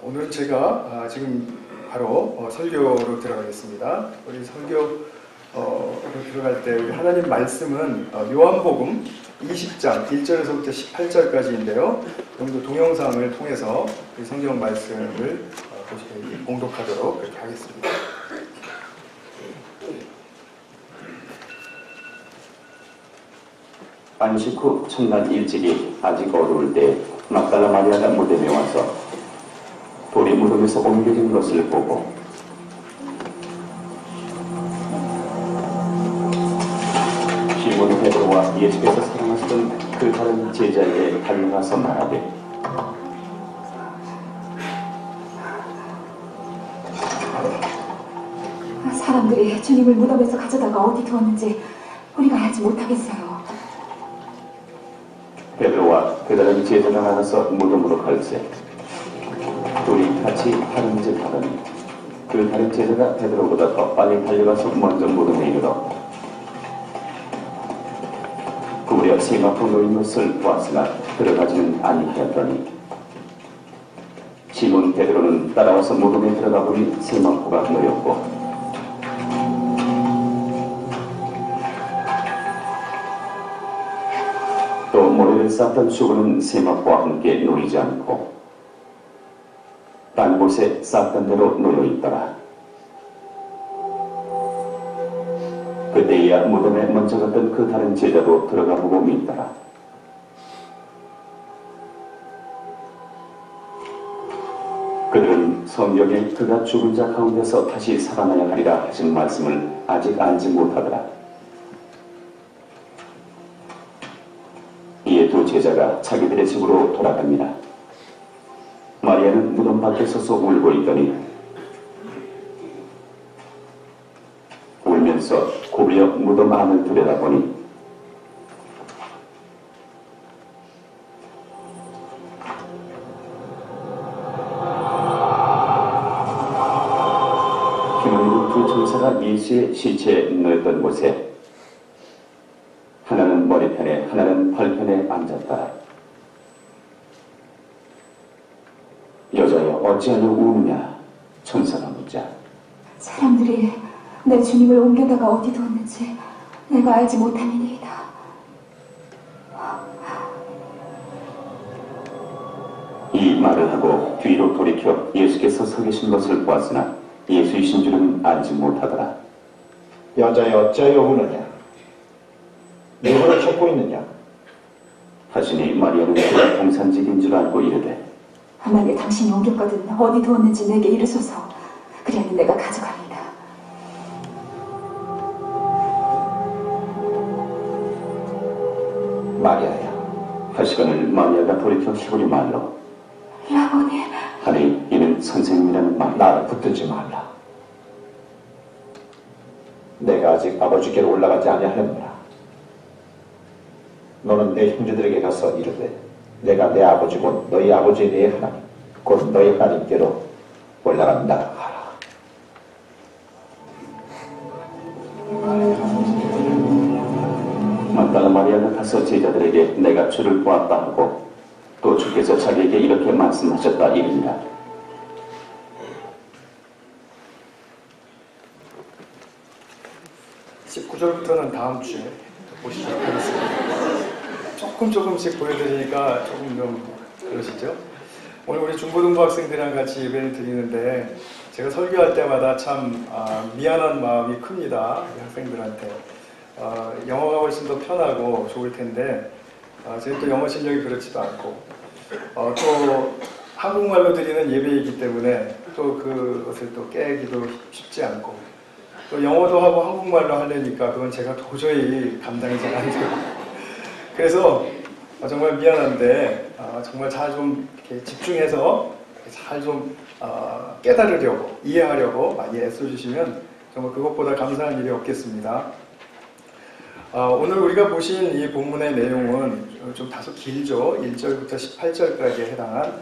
오늘은 제가 지금 바로 설교로 들어가겠습니다. 우리 설교로 들어갈 때 우리 하나님 말씀은 요한복음 20장 1절에서부터 18절까지인데요. 오늘도 동영상을 통해서 이 성경 말씀을 봉독하도록 그렇게 하겠습니다. 안식 후 첫날 일찍이 아직 어두울 때 막달라 마리아가 무덤에 와서 돌이 무덤에서 옮겨진 것을 보고 시몬 베드로와 예수께서 사랑하시던 그 다른 제자에게 달려가서 말하되 사람들이 주님을 무덤에서 가져다가 어디 두었는지 우리가 알지 못하겠어요. 베드로와 그 다른 제자가 나가서 무덤으로 갈새 둘이 같이 다른 집 하더니 그 다른 제자가 베드로보다 더 빨리 달려가서 먼저 무덤에 이르러 구부려 세마포 놓인 것을 보았으나 들어가지는 아니하였더니 시몬 베드로는 따라와서 무덤에 들어가 보니 세마포가 놓였고 또 모래를 쌓던 수건은 세마포와 함께 놓이지 않고 딴 곳에 쌓던 대로 놓여 있더라. 그때야 무덤에 먼저 갔던 그 다른 제자도 들어가 보고 믿더라. 그들은 성경에 그가 죽은 자 가운데서 다시 살아나야 하리라 하신 말씀을 아직 알지 못하더라. 이에 두 제자가 자기들의 집으로 돌아갑니다. 마리아는 무덤 밖에 서서 울고 있더니 울면서 구부려 무덤 안을 들여다보니 피눈으로 두 천사가 예수의 시체에 넣었던 곳에 하나는 머리편에 하나는 발편에 앉았다. 여자여 어찌하여 우느냐? 천사가 묻자 사람들이 내 주님을 옮겨다가 어디 두었는지 내가 알지 못함이니이다. 이 말을 하고 뒤로 돌이켜 예수께서 서 계신 것을 보았으나 예수이신 줄은 알지 못하더라. 여자여 어찌하여 우느냐? 누구를 찾고 있느냐? 하시니 마리아는 그가 동산직인 줄 알고 이르되 만약에 당신이 옮겼거든 어디 두었는지 내게 이르소서. 그리하면 내가 가져갑니다. 마리아야. 하시거늘 마리아가 돌이켜 히브리 말로 라보니. 하니 이는 선생님이라는 말이다. 나를 붙들지 말라. 내가 아직 아버지께로 올라가지 아니하였노라. 너는 내 형제들에게 가서 이르되 내가 내 아버지고 너희 아버지의 내 하나님 곧 너희 하나님께로 올라간다 하라. 막달라 마리아가 가서 제자들에게 내가 주를 보았다 하고 또 주께서 자기에게 이렇게 말씀하셨다 이르니라. (19절부터는) 다음 주에 보시도록 하겠습니다. 조금씩 보여드리니까 조금 좀 그러시죠? 오늘 우리 중고등부 학생들이랑 같이 예배를 드리는데 제가 설교할 때마다 참 미안한 마음이 큽니다. 이 학생들한테. 영어가 훨씬 더 편하고 좋을 텐데 저희 또 영어 실력이 그렇지도 않고 또 한국말로 드리는 예배이기 때문에 또 그것을 또 깨기도 쉽지 않고 또 영어도 하고 한국말로 하려니까 그건 제가 도저히 감당이 잘 안 되고 그래서 정말 미안한데 정말 잘 좀 집중해서 잘 좀 깨달으려고 이해하려고 많이 애써주시면 정말 그것보다 감사한 일이 없겠습니다. 오늘 우리가 보신 이 본문의 내용은 좀 다소 길죠. 1절부터 18절까지에 해당한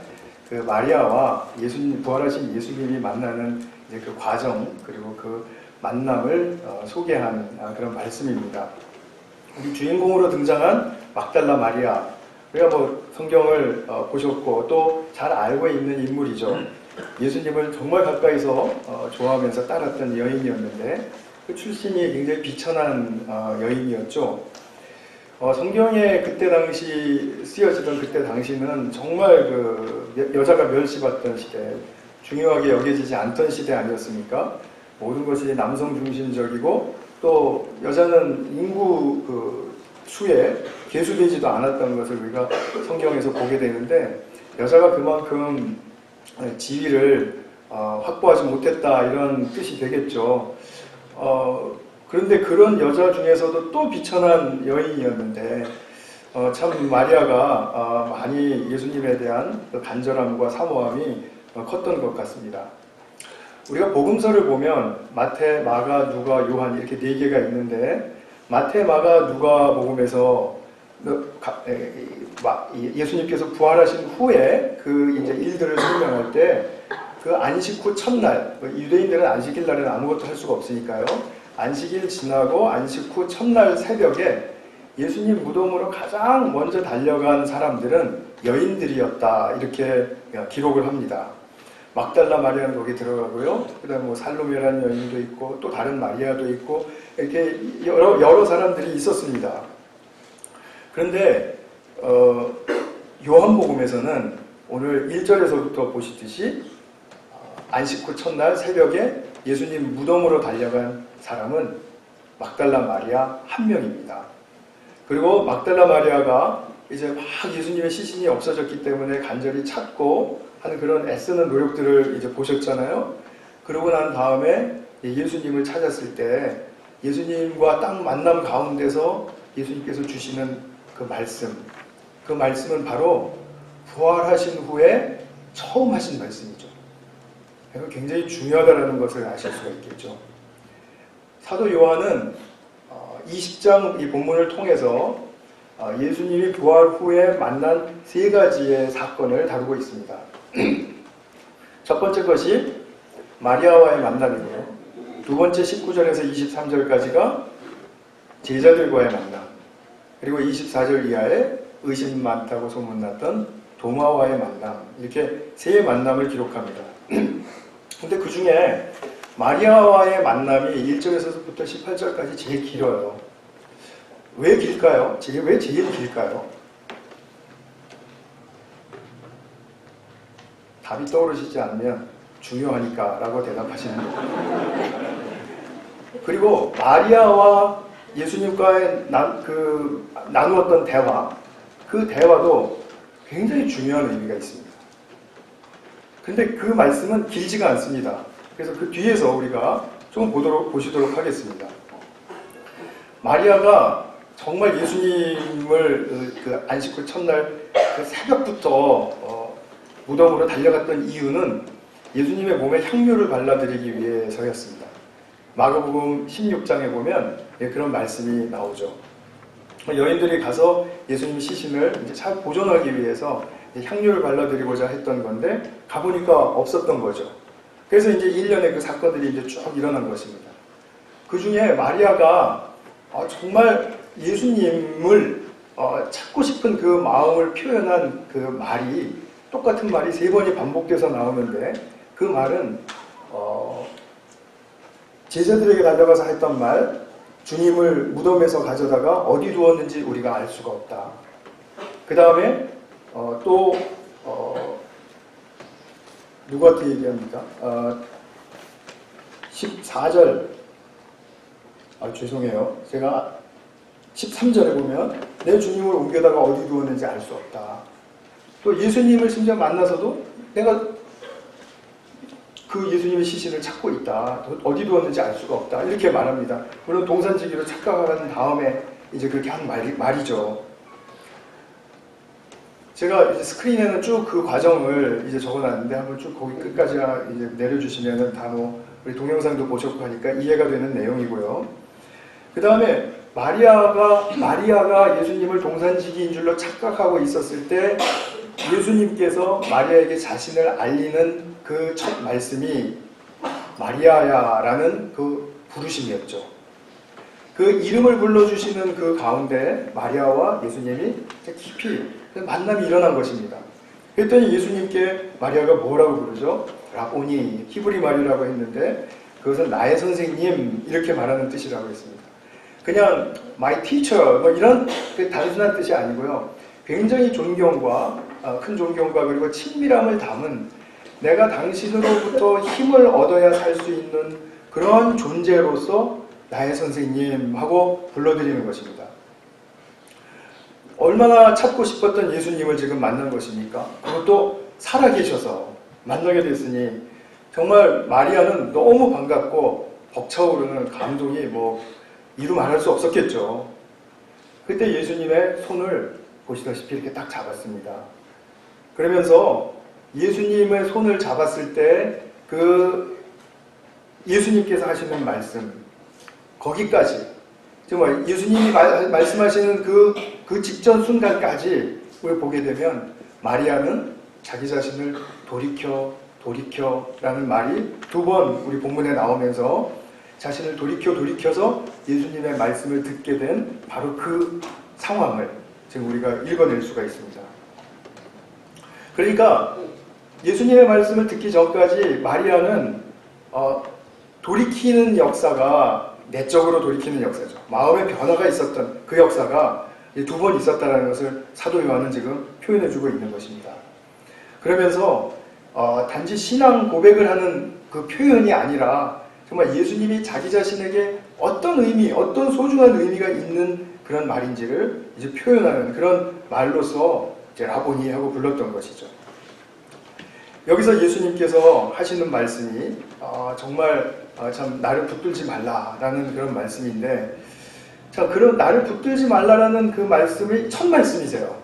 그 마리아와 예수님, 부활하신 예수님이 만나는 이제 그 과정 그리고 그 만남을 소개한 그런 말씀입니다. 우리 주인공으로 등장한 막달라 마리아, 우리가 성경을 보셨고 또 잘 알고 있는 인물이죠. 예수님을 정말 가까이서 좋아하면서 따랐던 여인이었는데 그 출신이 굉장히 비천한 여인이었죠. 성경에 그때 당시 쓰여지던 그때 당시는 정말 그 여자가 멸시받던 시대, 중요하게 여겨지지 않던 시대 아니었습니까? 모든 것이 남성 중심적이고 또 여자는 인구 그 수에 계수되지도 않았던 것을 우리가 성경에서 보게 되는데 여자가 그만큼 지위를 확보하지 못했다 이런 뜻이 되겠죠. 그런데 그런 여자 중에서도 또 비천한 여인이었는데 참 마리아가 많이 예수님에 대한 그 간절함과 사모함이 컸던 것 같습니다. 우리가 복음서를 보면 마태, 마가, 누가, 요한 이렇게 네 개가 있는데 마태, 마가, 누가 복음에서 예수님께서 부활하신 후에 그 이제 일들을 설명할 때 그 안식 후 첫날, 유대인들은 안식일 날에는 아무것도 할 수가 없으니까요. 안식일 지나고 안식 후 첫날 새벽에 예수님 무덤으로 가장 먼저 달려간 사람들은 여인들이었다 이렇게 기록을 합니다. 막달라 마리아는 거기 들어가고요. 그다음에 뭐 살로메라는 여인도 있고 또 다른 마리아도 있고 이렇게 여러 사람들이 있었습니다. 그런데 요한복음에서는 오늘 1절에서부터 보시듯이 안식 후 첫날 새벽에 예수님 무덤으로 달려간 사람은 막달라 마리아 한 명입니다. 그리고 막달라 마리아가 이제 막 예수님의 시신이 없어졌기 때문에 간절히 찾고 하는 그런 애쓰는 노력들을 이제 보셨잖아요. 그러고 난 다음에 예수님을 찾았을 때 예수님과 딱 만남 가운데서 예수님께서 주시는 그 말씀은 바로 부활하신 후에 처음 하신 말씀이죠. 이거 굉장히 중요하다는 것을 아실 수가 있겠죠. 사도 요한은 20장 이 본문을 통해서 예수님이 부활 후에 만난 세 가지의 사건을 다루고 있습니다. 첫 번째 것이 마리아와의 만남이고요. 두 번째 19절에서 23절까지가 제자들과의 만남, 그리고 24절 이하에 의심 많다고 소문났던 도마와의 만남, 이렇게 세 만남을 기록합니다. 근데 그 중에 마리아와의 만남이 1절에서부터 18절까지 제일 길어요. 왜 길까요? 왜 제일 길까요? 답이 떠오르시지 않으면 중요하니까 라고 대답하시는 거예요. 그리고 마리아와 예수님과의 나누었던 대화, 그 대화도 굉장히 중요한 의미가 있습니다. 근데 그 말씀은 길지가 않습니다. 그래서 그 뒤에서 우리가 좀 보시도록 하겠습니다. 마리아가 정말 예수님을 그 안식 후 첫날 그 새벽부터 무덤으로 달려갔던 이유는 예수님의 몸에 향료를 발라드리기 위해서였습니다. 마가복음 16장에 보면 그런 말씀이 나오죠. 여인들이 가서 예수님 시신을 이제 잘 보존하기 위해서 향료를 발라드리고자 했던 건데 가보니까 없었던 거죠. 그래서 이제 1년에 그 사건들이 이제 쭉 일어난 것입니다. 그 중에 마리아가 정말 예수님을 찾고 싶은 그 마음을 표현한 그 말이 똑같은 말이 3번이 반복돼서 나오는데 그 말은 제자들에게 달려가서 했던 말, 주님을 무덤에서 가져다가 어디 두었는지 우리가 알 수가 없다. 그 다음에 누구한테 얘기합니까? 14절 죄송해요. 제가 13절에 보면 내 주님을 옮겨다가 어디 두었는지 알 수 없다. 또 예수님을 심지어 만나서도 내가 그 예수님의 시신을 찾고 있다. 어디 두었는지 알 수가 없다. 이렇게 말합니다. 물론 동산지기로 착각하는 다음에 이제 그렇게 한 말이죠. 제가 이제 스크린에는 쭉 그 과정을 이제 적어놨는데 한번 쭉 거기 끝까지 이제 내려주시면은 다 우리 동영상도 보셨고 하니까 이해가 되는 내용이고요. 그 다음에 마리아가 예수님을 동산지기인 줄로 착각하고 있었을 때 예수님께서 마리아에게 자신을 알리는 그 첫 말씀이 마리아야라는 그 부르심이었죠. 그 이름을 불러주시는 그 가운데 마리아와 예수님이 깊이 만남이 일어난 것입니다. 그랬더니 예수님께 마리아가 뭐라고 부르죠? 라보니, 히브리 말이라고 했는데 그것은 나의 선생님 이렇게 말하는 뜻이라고 했습니다. 그냥 my teacher 뭐 이런 단순한 뜻이 아니고요. 굉장히 존경과 큰 존경과 그리고 친밀함을 담은 내가 당신으로부터 힘을 얻어야 살 수 있는 그런 존재로서 나의 선생님 하고 불러드리는 것입니다. 얼마나 찾고 싶었던 예수님을 지금 만난 것입니까? 그것도 살아계셔서 만나게 됐으니 정말 마리아는 너무 반갑고 벅차오르는 감동이 뭐 이루 말할 수 없었겠죠. 그때 예수님의 손을 보시다시피 이렇게 딱 잡았습니다. 그러면서 예수님의 손을 잡았을 때 그 예수님께서 하시는 말씀 거기까지 정말 예수님이 말씀하시는 그 직전 순간까지 우리 보게 되면 마리아는 자기 자신을 돌이켜라는 말이 두 번 우리 본문에 나오면서 자신을 돌이켜서 예수님의 말씀을 듣게 된 바로 그 상황을 지금 우리가 읽어낼 수가 있습니다. 그러니까 예수님의 말씀을 듣기 전까지 마리아는 돌이키는 역사가 내적으로 돌이키는 역사죠. 마음의 변화가 있었던 그 역사가 두 번 있었다는 것을 사도 요한은 지금 표현해주고 있는 것입니다. 그러면서 단지 신앙 고백을 하는 그 표현이 아니라 정말 예수님이 자기 자신에게 어떤 의미, 어떤 소중한 의미가 있는 그런 말인지를 이제 표현하는 그런 말로서 이제 라보니 하고 불렀던 것이죠. 여기서 예수님께서 하시는 말씀이 정말 참 나를 붙들지 말라라는 그런 말씀인데, 자, 그런 나를 붙들지 말라라는 그 말씀이 첫 말씀이세요.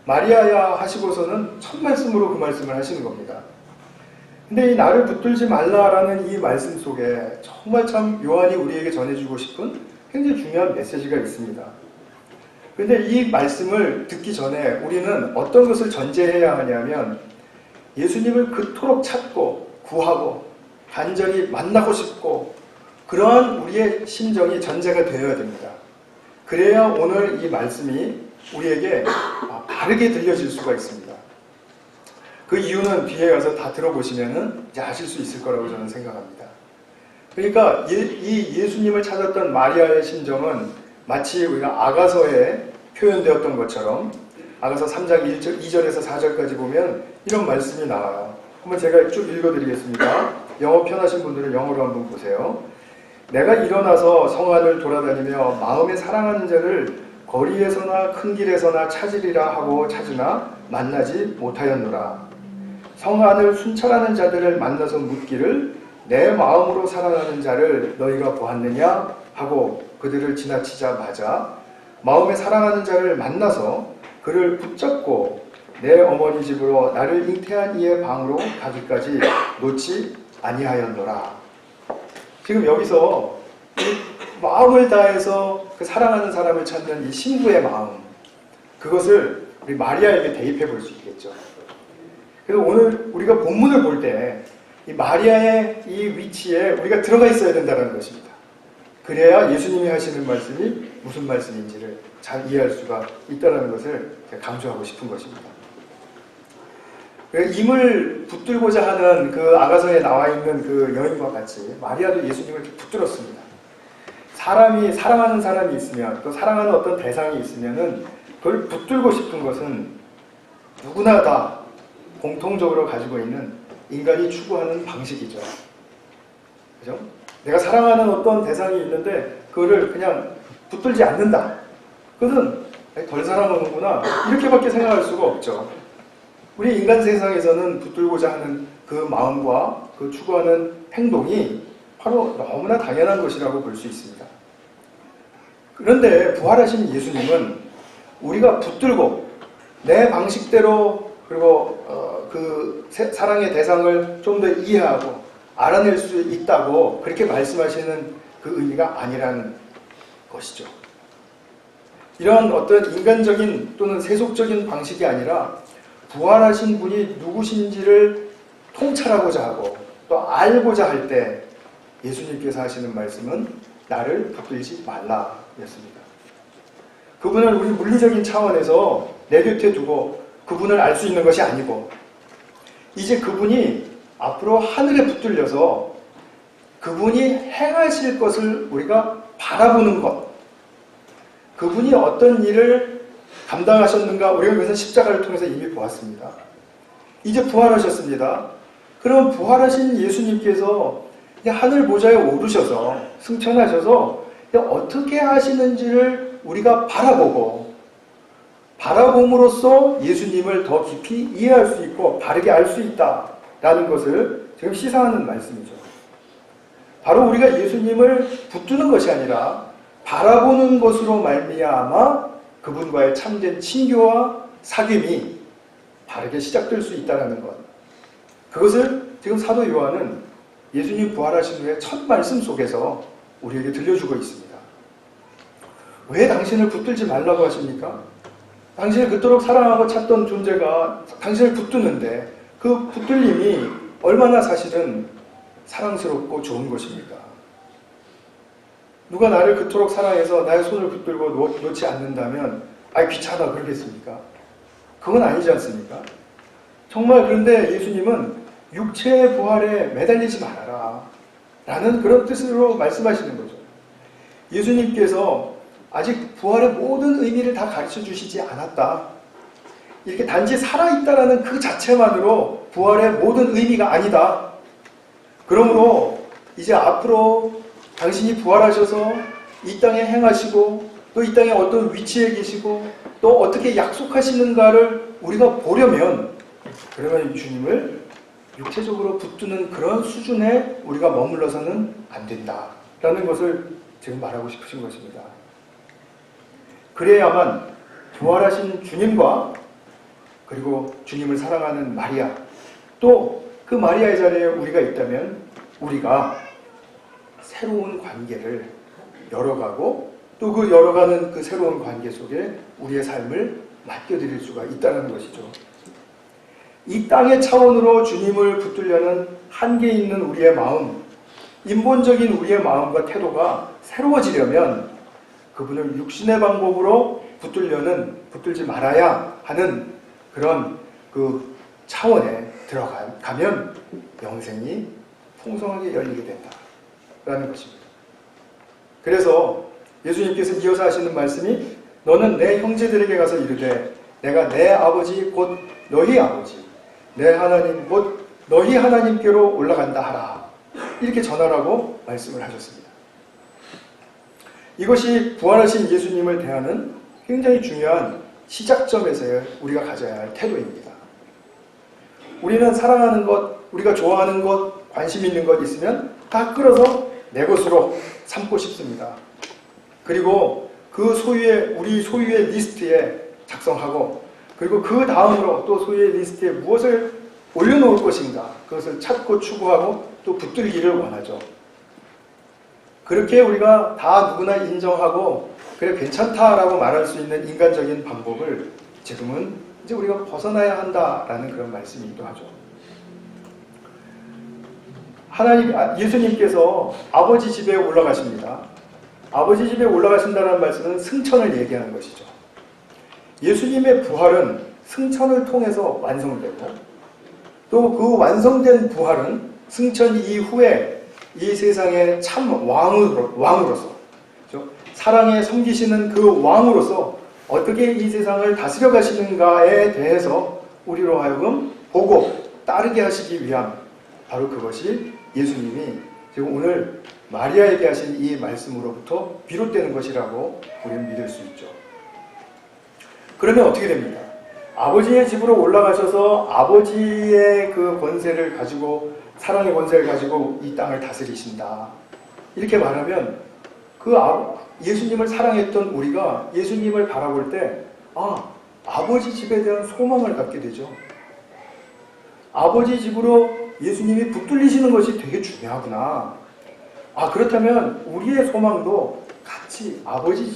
마리아야 하시고서는 첫 말씀으로 그 말씀을 하시는 겁니다. 근데 이 나를 붙들지 말라라는 이 말씀 속에 정말 참 요한이 우리에게 전해주고 싶은 굉장히 중요한 메시지가 있습니다. 그런데 이 말씀을 듣기 전에 우리는 어떤 것을 전제해야 하냐면 예수님을 그토록 찾고 구하고 간절히 만나고 싶고 그러한 우리의 심정이 전제가 되어야 됩니다. 그래야 오늘 이 말씀이 우리에게 바르게 들려질 수가 있습니다. 그 이유는 뒤에 가서 다 들어보시면 이제 아실 수 있을 거라고 저는 생각합니다. 그러니까 이 예수님을 찾았던 마리아의 심정은 마치 우리가 아가서에 표현되었던 것처럼 아가서 3장 2절에서 4절까지 보면 이런 말씀이 나와요. 한번 제가 쭉 읽어드리겠습니다. 영어 편하신 분들은 영어로 한번 보세요. 내가 일어나서 성 안을 돌아다니며 마음에 사랑하는 자를 거리에서나 큰 길에서나 찾으리라 하고 찾으나 만나지 못하였노라. 성 안을 순찰하는 자들을 만나서 묻기를 내 마음으로 사랑하는 자를 너희가 보았느냐 하고 그들을 지나치자마자 마음에 사랑하는 자를 만나서 그를 붙잡고 내 어머니 집으로 나를 잉태한 이의 방으로 가기까지 놓지 아니하였노라. 지금 여기서 마음을 다해서 그 사랑하는 사람을 찾는 이 신부의 마음, 그것을 우리 마리아에게 대입해 볼 수 있겠죠. 그래서 오늘 우리가 본문을 볼 때 이 마리아의 이 위치에 우리가 들어가 있어야 된다는 것입니다. 그래야 예수님이 하시는 말씀이 무슨 말씀인지를 잘 이해할 수가 있다는 것을 강조하고 싶은 것입니다. 임을 붙들고자 하는 그 아가서에 나와 있는 그 여인과 같이 마리아도 예수님을 이렇게 붙들었습니다. 사람이 사랑하는 사람이 있으면 또 사랑하는 어떤 대상이 있으면은 그걸 붙들고 싶은 것은 누구나 다 공통적으로 가지고 있는 인간이 추구하는 방식이죠. 그죠? 내가 사랑하는 어떤 대상이 있는데 그거를 그냥 붙들지 않는다. 그것은 덜 사랑하는구나 이렇게밖에 생각할 수가 없죠. 우리 인간 세상에서는 붙들고자 하는 그 마음과 그 추구하는 행동이 바로 너무나 당연한 것이라고 볼 수 있습니다. 그런데 부활하신 예수님은 우리가 붙들고 내 방식대로 그리고 그 사랑의 대상을 좀 더 이해하고 알아낼 수 있다고 그렇게 말씀하시는 그 의미가 아니라는 것이죠. 이런 어떤 인간적인 또는 세속적인 방식이 아니라 부활하신 분이 누구신지를 통찰하고자 하고 또 알고자 할 때 예수님께서 하시는 말씀은 나를 붙들지 말라 였습니다. 그분은 우리 물리적인 차원에서 내 곁에 두고 그분을 알 수 있는 것이 아니고 이제 그분이 앞으로 하늘에 붙들려서 그분이 행하실 것을 우리가 바라보는 것, 그분이 어떤 일을 감당하셨는가 우리가 그것은 십자가를 통해서 이미 보았습니다. 이제 부활하셨습니다. 그럼 부활하신 예수님께서 하늘 보좌에 오르셔서 승천하셔서 어떻게 하시는지를 우리가 바라봄으로써 예수님을 더 깊이 이해할 수 있고 바르게 알 수 있다라는 것을 지금 시사하는 말씀이죠. 바로 우리가 예수님을 붙드는 것이 아니라 바라보는 것으로 말미암아 그분과의 참된 친교와 사귐이 바르게 시작될 수 있다는 것. 그것을 지금 사도 요한은 예수님 부활하신 후에 첫 말씀 속에서 우리에게 들려주고 있습니다. 왜 당신을 붙들지 말라고 하십니까? 당신을 그토록 사랑하고 찾던 존재가 당신을 붙드는데 그 붙들림이 얼마나 사실은 사랑스럽고 좋은 것입니까? 누가 나를 그토록 사랑해서 나의 손을 붙들고 놓지 않는다면 귀찮아 그러겠습니까? 그건 아니지 않습니까? 정말 그런데 예수님은 육체의 부활에 매달리지 말아라 라는 그런 뜻으로 말씀하시는 거죠. 예수님께서 아직 부활의 모든 의미를 다 가르쳐 주시지 않았다. 이렇게 단지 살아있다라는 그 자체만으로 부활의 모든 의미가 아니다. 그러므로 이제 앞으로 당신이 부활하셔서 이 땅에 행하시고 또 이 땅에 어떤 위치에 계시고 또 어떻게 약속하시는가를 우리가 보려면 그러면 주님을 육체적으로 붙드는 그런 수준에 우리가 머물러서는 안 된다라는 것을 지금 말하고 싶으신 것입니다. 그래야만 부활하신 주님과 그리고 주님을 사랑하는 마리아 또 그 마리아의 자리에 우리가 있다면 우리가 새로운 관계를 열어가고 또 그 열어가는 그 새로운 관계 속에 우리의 삶을 맡겨드릴 수가 있다는 것이죠. 이 땅의 차원으로 주님을 붙들려는 한계 있는 우리의 마음, 인본적인 우리의 마음과 태도가 새로워지려면 그분을 육신의 방법으로 붙들지 말아야 하는 그런 그 차원에 들어가면 영생이 풍성하게 열리게 된다라는 것입니다. 그래서 예수님께서 이어서 하시는 말씀이 너는 내 형제들에게 가서 이르되 내가 내 아버지 곧 너희 아버지 내 하나님 곧 너희 하나님께로 올라간다 하라 이렇게 전하라고 말씀을 하셨습니다. 이것이 부활하신 예수님을 대하는 굉장히 중요한 시작점에서의 우리가 가져야 할 태도입니다. 우리는 사랑하는 것, 우리가 좋아하는 것, 관심 있는 것 있으면 다 끌어서 내 것으로 삼고 싶습니다. 그리고 그 우리 소유의 리스트에 작성하고 그리고 그 다음으로 또 소유의 리스트에 무엇을 올려놓을 것인가 그것을 찾고 추구하고 또 붙들기를 원하죠. 그렇게 우리가 다 누구나 인정하고 그래 괜찮다라고 말할 수 있는 인간적인 방법을 지금은 이제 우리가 벗어나야 한다라는 그런 말씀이기도 하죠. 예수님께서 아버지 집에 올라가십니다. 아버지 집에 올라가신다는 말씀은 승천을 얘기하는 것이죠. 예수님의 부활은 승천을 통해서 완성되고 또 그 완성된 부활은 승천 이후에 이 세상의 참 왕으로서 그렇죠? 사랑에 섬기시는 그 왕으로서 어떻게 이 세상을 다스려 가시는가에 대해서 우리로 하여금 보고 따르게 하시기 위함 바로 그것이 예수님이 지금 오늘 마리아에게 하신 이 말씀으로부터 비롯되는 것이라고 우리는 믿을 수 있죠. 그러면 어떻게 됩니까? 아버지의 집으로 올라가셔서 아버지의 그 권세를 가지고 사랑의 권세를 가지고 이 땅을 다스리신다. 이렇게 말하면 예수님을 사랑했던 우리가 예수님을 바라볼 때 아버지 집에 대한 소망을 갖게 되죠. 아버지 집으로 예수님이 붙들리시는 것이 되게 중요하구나. 그렇다면 우리의 소망도 같이 아버지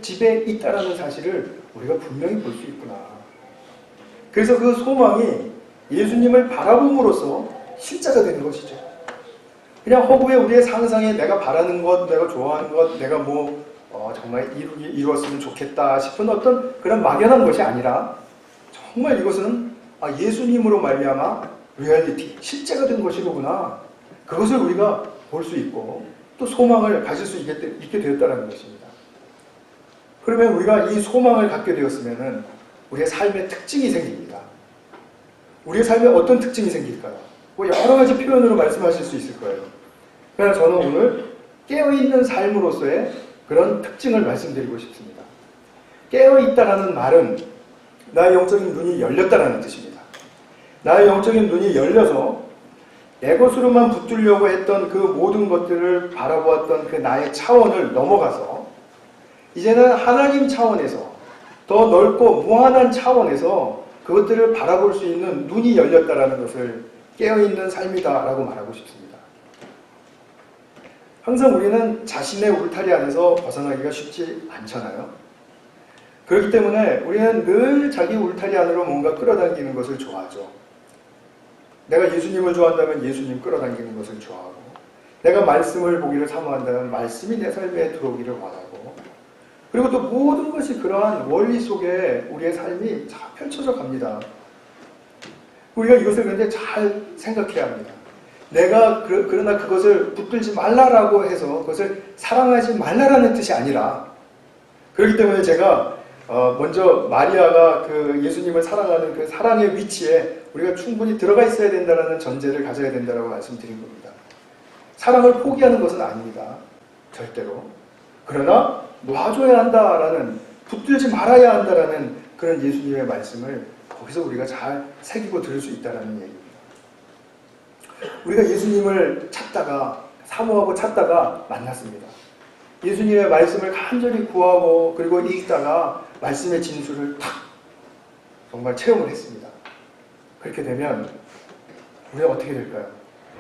집에 있다라는 사실을 우리가 분명히 볼 수 있구나. 그래서 그 소망이 예수님을 바라봄으로써 실제가 되는 것이죠. 그냥 허구에 우리의 상상에 내가 바라는 것, 내가 좋아하는 것, 내가 정말 이루었으면 좋겠다 싶은 어떤 그런 막연한 것이 아니라 정말 이것은 예수님으로 말미암아 리얼리티, 실제가 된 것이로구나. 그것을 우리가 볼 수 있고 또 소망을 가질 수 있게 되었다는 것입니다. 그러면 우리가 이 소망을 갖게 되었으면 우리의 삶의 특징이 생깁니다. 우리의 삶에 어떤 특징이 생길까요? 여러 가지 표현으로 말씀하실 수 있을 거예요. 그러나 저는 오늘 깨어있는 삶으로서의 그런 특징을 말씀드리고 싶습니다. 깨어있다라는 말은 나의 영적인 눈이 열렸다라는 뜻입니다. 나의 영적인 눈이 열려서 내 것으로만 붙들려고 했던 그 모든 것들을 바라보았던 그 나의 차원을 넘어가서 이제는 하나님 차원에서 더 넓고 무한한 차원에서 그것들을 바라볼 수 있는 눈이 열렸다라는 것을 깨어있는 삶이다라고 말하고 싶습니다. 항상 우리는 자신의 울타리 안에서 벗어나기가 쉽지 않잖아요. 그렇기 때문에 우리는 늘 자기 울타리 안으로 뭔가 끌어당기는 것을 좋아하죠. 내가 예수님을 좋아한다면 예수님 끌어당기는 것을 좋아하고, 내가 말씀을 보기를 사모한다면 말씀이 내 삶에 들어오기를 원하고, 그리고 또 모든 것이 그러한 원리 속에 우리의 삶이 잘 펼쳐져 갑니다. 우리가 이것을 그런데 잘 생각해야 합니다. 내가 그러나 그것을 붙들지 말라라고 해서 그것을 사랑하지 말라라는 뜻이 아니라, 그렇기 때문에 제가 먼저 마리아가 그 예수님을 사랑하는 그 사랑의 위치에 우리가 충분히 들어가 있어야 된다는 전제를 가져야 된다고 말씀드린 겁니다. 사랑을 포기하는 것은 아닙니다. 절대로. 그러나 놔줘야 한다라는, 붙들지 말아야 한다라는 그런 예수님의 말씀을 거기서 우리가 잘 새기고 들을 수 있다는 얘기입니다. 우리가 예수님을 찾다가, 사모하고 찾다가 만났습니다. 예수님의 말씀을 간절히 구하고 그리고 읽다가 말씀의 진수를 탁 정말 체험을 했습니다. 그렇게 되면 우리가 어떻게 될까요?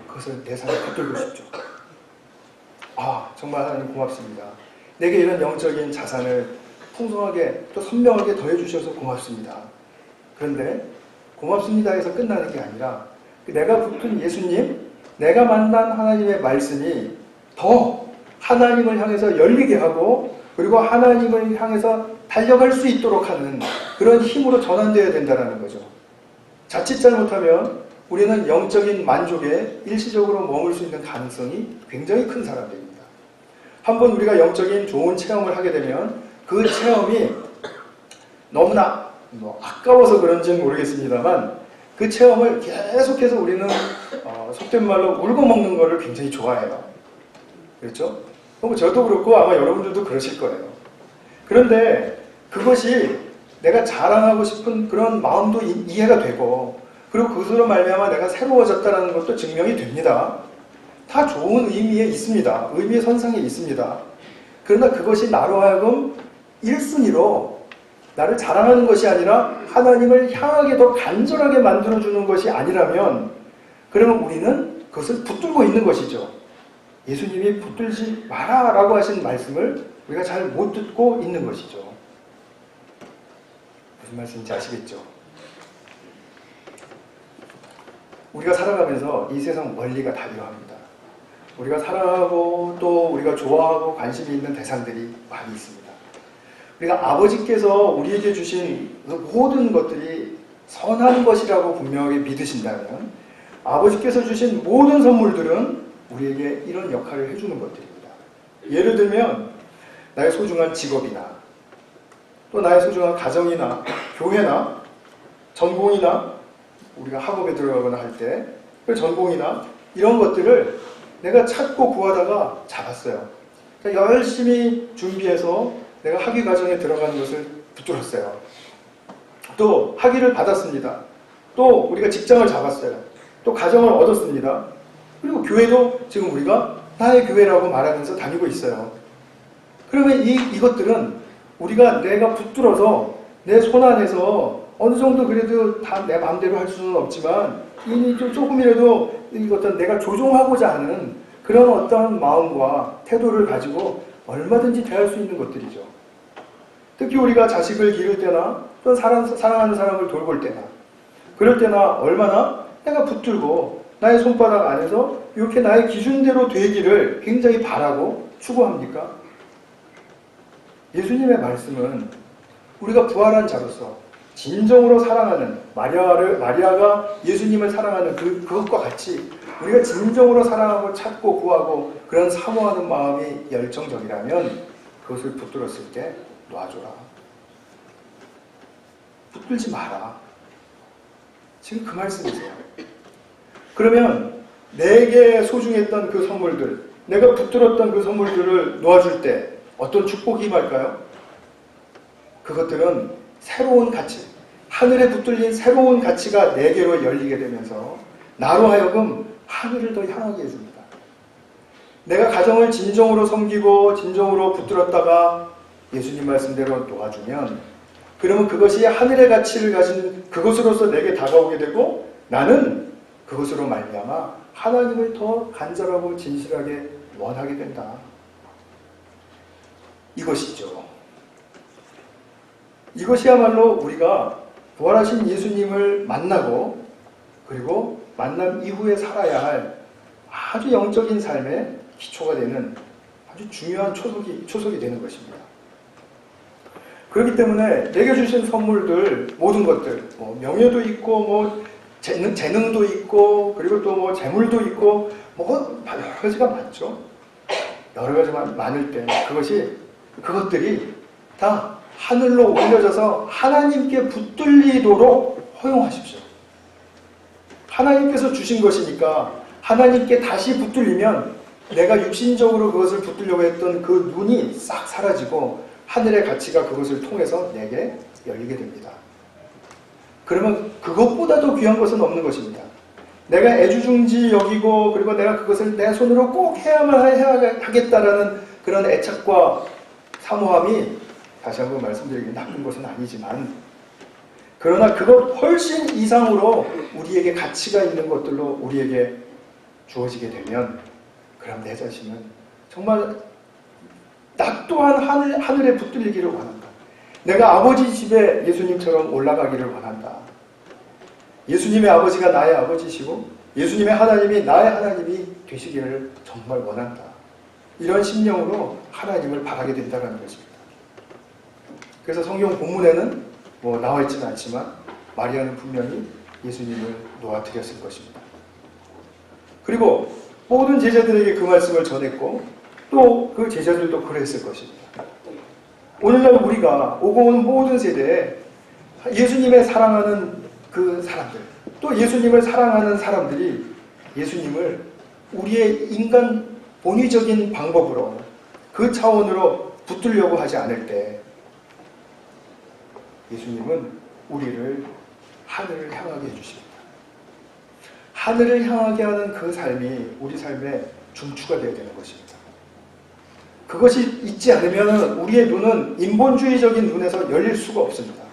그것을 내 삶에 붙들고 싶죠. 정말 하나님 고맙습니다. 내게 이런 영적인 자산을 풍성하게 또 선명하게 더해주셔서 고맙습니다. 그런데 고맙습니다 해서 끝나는 게 아니라 내가 붙은 예수님, 내가 만난 하나님의 말씀이 더 하나님을 향해서 열리게 하고 그리고 하나님을 향해서 달려갈 수 있도록 하는 그런 힘으로 전환되어야 된다는 거죠. 자칫 잘못하면 우리는 영적인 만족에 일시적으로 머물 수 있는 가능성이 굉장히 큰 사람들입니다. 한번 우리가 영적인 좋은 체험을 하게 되면 그 체험이 너무나 아까워서 그런지는 모르겠습니다만 그 체험을 계속해서 우리는 속된 말로 울고 먹는 거를 굉장히 좋아해요. 그렇죠? 저도 그렇고 아마 여러분들도 그러실 거예요. 그런데 그것이 내가 자랑하고 싶은 그런 마음도 이해가 되고 그리고 그것으로 말미암아 내가 새로워졌다는 것도 증명이 됩니다. 다 좋은 의미에 있습니다. 의미의 선상에 있습니다. 그러나 그것이 나로 하여금 1순위로 나를 자랑하는 것이 아니라 하나님을 향하게 더 간절하게 만들어주는 것이 아니라면 그러면 우리는 그것을 붙들고 있는 것이죠. 예수님이 붙들지 마라라고 하신 말씀을 우리가 잘 못 듣고 있는 것이죠. 무슨 말씀인지 아시겠죠? 우리가 살아가면서 이 세상 원리가 다 이러합니다. 우리가 사랑하고 또 우리가 좋아하고 관심이 있는 대상들이 많이 있습니다. 우리가 아버지께서 우리에게 주신 모든 것들이 선한 것이라고 분명하게 믿으신다면 아버지께서 주신 모든 선물들은 우리에게 이런 역할을 해주는 것들입니다. 예를 들면 나의 소중한 직업이나 또 나의 소중한 가정이나 교회나 전공이나 우리가 학업에 들어가거나 할 때 그 전공이나 이런 것들을 내가 찾고 구하다가 잡았어요. 그러니까 열심히 준비해서 내가 학위 과정에 들어가는 것을 붙들었어요. 또 학위를 받았습니다. 또 우리가 직장을 잡았어요. 또 가정을 얻었습니다. 그리고 교회도 지금 우리가 나의 교회라고 말하면서 다니고 있어요. 그러면 이것들은 내가 붙들어서 내 손 안에서 어느 정도 그래도 다 내 마음대로 할 수는 없지만 이미 좀 조금이라도 이것들 내가 조종하고자 하는 그런 어떤 마음과 태도를 가지고 얼마든지 대할 수 있는 것들이죠. 특히 우리가 자식을 기를 때나 또 사랑하는 사람을 돌볼 때나 그럴 때나 얼마나 내가 붙들고 나의 손바닥 안에서 이렇게 나의 기준대로 되기를 굉장히 바라고 추구합니까? 예수님의 말씀은 우리가 부활한 자로서 진정으로 사랑하는 마리아가 예수님을 사랑하는 그것과 같이 우리가 진정으로 사랑하고 찾고 구하고 그런 사모하는 마음이 열정적이라면 그것을 붙들었을 때 놔줘라. 붙들지 마라. 지금 그 말씀이세요. 그러면 내게 소중했던 그 선물들, 내가 붙들었던 그 선물들을 놓아줄 때 어떤 축복이 임할까요? 그것들은 새로운 가치, 하늘에 붙들린 새로운 가치가 내게로 열리게 되면서 나로 하여금 하늘을 더 향하게 해줍니다. 내가 가정을 진정으로 섬기고 진정으로 붙들었다가 예수님 말씀대로 놓아주면 그러면 그것이 하늘의 가치를 가진 그것으로서 내게 다가오게 되고 나는 그것으로 말미암아 하나님을 더 간절하고 진실하게 원하게 된다. 이것이죠. 이것이야말로 우리가 부활하신 예수님을 만나고 그리고 만남 이후에 살아야 할 아주 영적인 삶의 기초가 되는 아주 중요한 초석이 되는 것입니다. 그렇기 때문에 내게 주신 선물들 모든 것들 명예도 있고 재능도 있고 그리고 또 재물도 있고 여러 가지가 많죠. 여러 가지가 많을 때 그것들이 다 하늘로 올려져서 하나님께 붙들리도록 허용하십시오. 하나님께서 주신 것이니까 하나님께 다시 붙들리면 내가 육신적으로 그것을 붙들려고 했던 그 눈이 싹 사라지고 하늘의 가치가 그것을 통해서 내게 열리게 됩니다. 그러면 그것보다도 귀한 것은 없는 것입니다. 내가 애주중지 여기고 그리고 내가 그것을 내 손으로 꼭 해야만 하겠다라는 그런 애착과 사모함이 다시 한번 말씀드리긴 나쁜 것은 아니지만 그러나 그것 훨씬 이상으로 우리에게 가치가 있는 것들로 우리에게 주어지게 되면 그럼 내 자신은 정말 나 또한 하늘에 붙들리기를 원한다. 내가 아버지 집에 예수님처럼 올라가기를 원한다. 예수님의 아버지가 나의 아버지시고 예수님의 하나님이 나의 하나님이 되시기를 정말 원한다. 이런 심령으로 하나님을 바라게 된다는 것입니다. 그래서 성경 본문에는 나와 있지는 않지만 마리아는 분명히 예수님을 놓아드렸을 것입니다. 그리고 모든 제자들에게 그 말씀을 전했고 또 그 제자들도 그랬을 것입니다. 오늘날 우리가 오고 온 모든 세대에 예수님의 사랑하는 그 사람들 또 예수님을 사랑하는 사람들이 예수님을 우리의 인간 본위적인 방법으로 그 차원으로 붙들려고 하지 않을 때 예수님은 우리를 하늘을 향하게 해주십니다. 하늘을 향하게 하는 그 삶이 우리 삶의 중추가 되어야 되는 것입니다. 그것이 있지 않으면 우리의 눈은 인본주의적인 눈에서 열릴 수가 없습니다.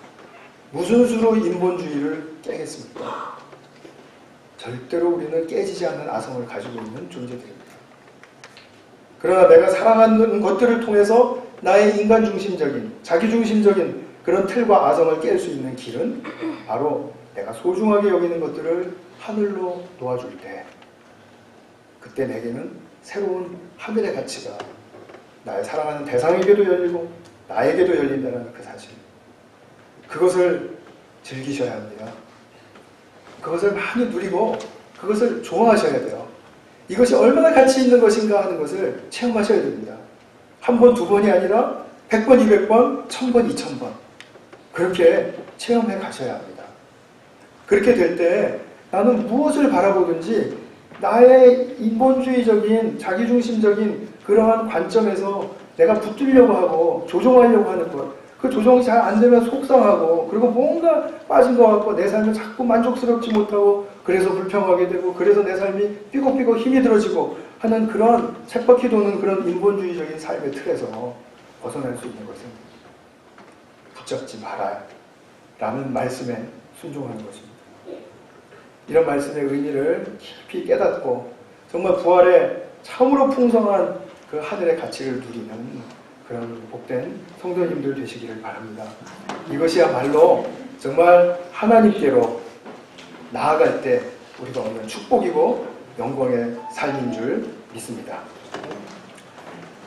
무슨 수로 인본주의를 깨겠습니까? 절대로 우리는 깨지지 않는 아성을 가지고 있는 존재들입니다. 그러나 내가 사랑하는 것들을 통해서 나의 인간중심적인, 자기중심적인 그런 틀과 아성을 깰 수 있는 길은 바로 내가 소중하게 여기는 것들을 하늘로 놓아줄 때 그때 내게는 새로운 하늘의 가치가 나의 사랑하는 대상에게도 열리고 나에게도 열린다는 그 사실 그것을 즐기셔야 합니다. 그것을 많이 누리고 그것을 좋아하셔야 돼요. 이것이 얼마나 가치 있는 것인가 하는 것을 체험하셔야 됩니다. 한 번, 두 번이 아니라 100번, 200번, 1000번, 2000번 그렇게 체험해 가셔야 합니다. 그렇게 될 때 나는 무엇을 바라보든지 나의 인본주의적인 자기중심적인 그러한 관점에서 내가 붙들려고 하고 조종하려고 하는 것 그 조정이 잘 안 되면 속상하고 그리고 뭔가 빠진 것 같고 내 삶을 자꾸 만족스럽지 못하고 그래서 불평하게 되고 그래서 내 삶이 삐걱삐걱 힘이 들어지고 하는 그런 쳇바퀴 도는 그런 인본주의적인 삶의 틀에서 벗어날 수 있는 것은 붙잡지 마라 라는 말씀에 순종하는 것입니다. 이런 말씀의 의미를 깊이 깨닫고 정말 부활의 참으로 풍성한 그 하늘의 가치를 누리는 그런 복된 성도님들 되시기를 바랍니다. 이것이야말로 정말 하나님께로 나아갈 때 우리가 얻는 축복이고 영광의 삶인 줄 믿습니다.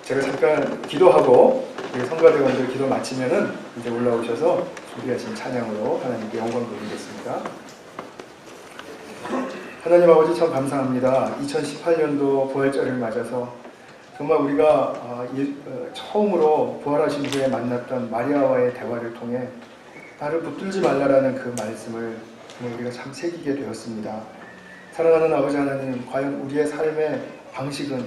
제가 잠깐 기도하고 우리 성가대원들 기도 마치면은 이제 올라오셔서 준비하신 찬양으로 하나님께 영광 돌리겠습니다. 하나님 아버지 참 감사합니다. 2018년도 부활절을 맞아서 정말 우리가 처음으로 부활하신 후에 만났던 마리아와의 대화를 통해 나를 붙들지 말라라는 그 말씀을 정말 우리가 참 새기게 되었습니다. 사랑하는 아버지 하나님, 과연 우리의 삶의 방식은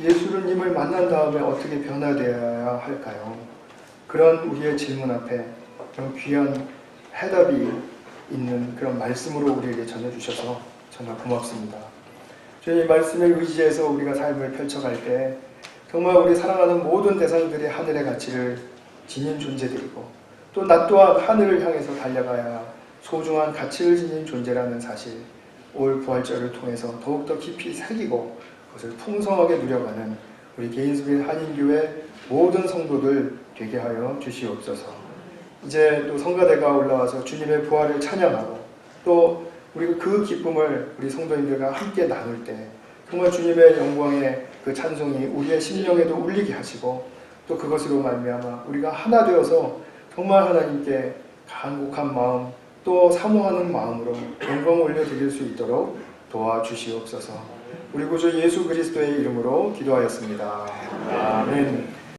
예수님을 만난 다음에 어떻게 변화되어야 할까요? 그런 우리의 질문 앞에 그런 귀한 해답이 있는 그런 말씀으로 우리에게 전해주셔서 정말 고맙습니다. 주님 말씀에 의지해서 우리가 삶을 펼쳐갈 때 정말 우리 사랑하는 모든 대상들의 하늘의 가치를 지닌 존재들이고 또 나 또한 하늘을 향해서 달려가야 소중한 가치를 지닌 존재라는 사실, 올 부활절을 통해서 더욱더 깊이 새기고 그것을 풍성하게 누려가는 우리 개인수길 한인교회 모든 성도들 되게 하여 주시옵소서. 이제 또 성가대가 올라와서 주님의 부활을 찬양하고 또 우리가 그 기쁨을 우리 성도님들과 함께 나눌 때 정말 주님의 영광의 그 찬송이 우리의 심령에도 울리게 하시고 또 그것으로 말미암아 우리가 하나 되어서 정말 하나님께 간곡한 마음 또 사모하는 마음으로 영광을 올려드릴 수 있도록 도와주시옵소서. 우리 구주 예수 그리스도의 이름으로 기도하였습니다. 아멘.